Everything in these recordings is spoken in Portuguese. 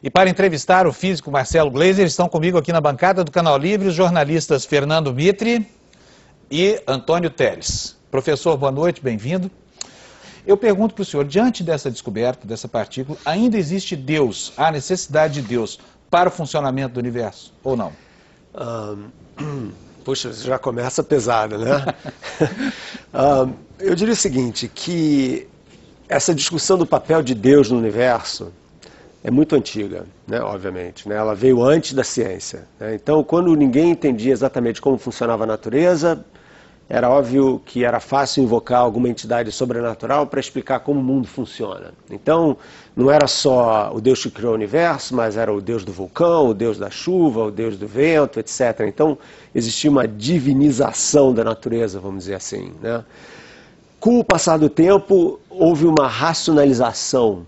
E para entrevistar o físico Marcelo Gleiser, estão comigo aqui na bancada do Canal Livre os jornalistas Fernando Mitre e Antônio Teles. Professor, boa noite, bem-vindo. Eu pergunto para o senhor, diante dessa descoberta, dessa partícula, ainda existe Deus, há necessidade de Deus para o funcionamento do universo, ou não? Puxa, já começa pesado, né? Eu diria o seguinte, que essa discussão do papel de Deus no universo é muito antiga, né, obviamente, né? Ela veio antes da ciência, né? Então, quando ninguém entendia exatamente como funcionava a natureza, era óbvio que era fácil invocar alguma entidade sobrenatural para explicar como o mundo funciona. Então, não era só o Deus que criou o universo, mas era o Deus do vulcão, o Deus da chuva, o Deus do vento, etc. Então, existia uma divinização da natureza, vamos dizer assim, né? Com o passar do tempo, houve uma racionalização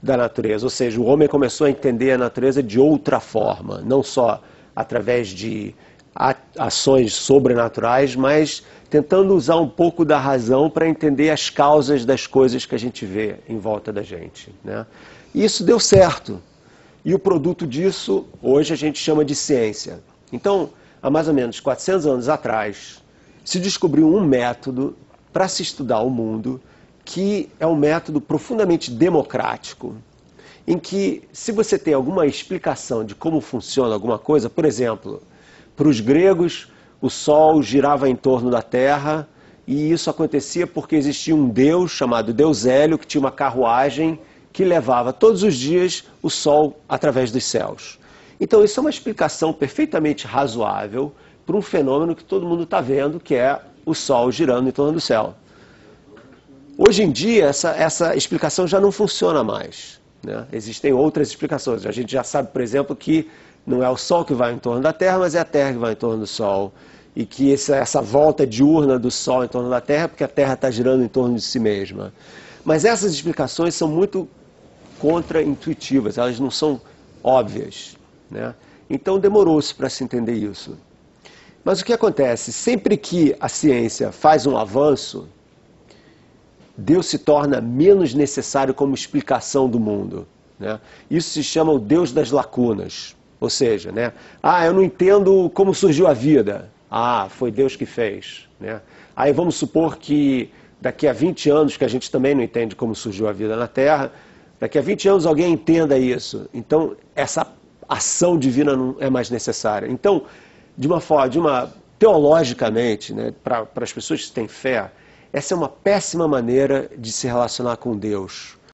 da natureza, ou seja, o homem começou a entender a natureza de outra forma, não só através de ações sobrenaturais, mas tentando usar um pouco da razão para entender as causas das coisas que a gente vê em volta da gente, né? E isso deu certo. E o produto disso, hoje a gente chama de ciência. Então, há mais ou menos 400 anos atrás, se descobriu um método para se estudar o mundo, que é um método profundamente democrático, em que, se você tem alguma explicação de como funciona alguma coisa, por exemplo, para os gregos, o Sol girava em torno da Terra, e isso acontecia porque existia um deus chamado Deus Hélio, que tinha uma carruagem que levava todos os dias o Sol através dos céus. Então isso é uma explicação perfeitamente razoável para um fenômeno que todo mundo está vendo, que é o Sol girando em torno do céu. Hoje em dia, essa explicação já não funciona mais, né? Existem outras explicações. A gente já sabe, por exemplo, que não é o Sol que vai em torno da Terra, mas é a Terra que vai em torno do Sol. E que essa volta diurna do Sol em torno da Terra é porque a Terra está girando em torno de si mesma. Mas essas explicações são muito contra-intuitivas, elas não são óbvias, né? Então demorou-se para se entender isso. Mas o que acontece? Sempre que a ciência faz um avanço, Deus se torna menos necessário como explicação do mundo, né? Isso se chama o Deus das lacunas. Ou seja, né? Eu não entendo como surgiu a vida. Foi Deus que fez, né? Aí vamos supor que daqui a 20 anos, que a gente também não entende como surgiu a vida na Terra, daqui a 20 anos alguém entenda isso. Então, essa ação divina não é mais necessária. Então, teologicamente, né, para as pessoas que têm fé, essa é uma péssima maneira de se relacionar com Deus.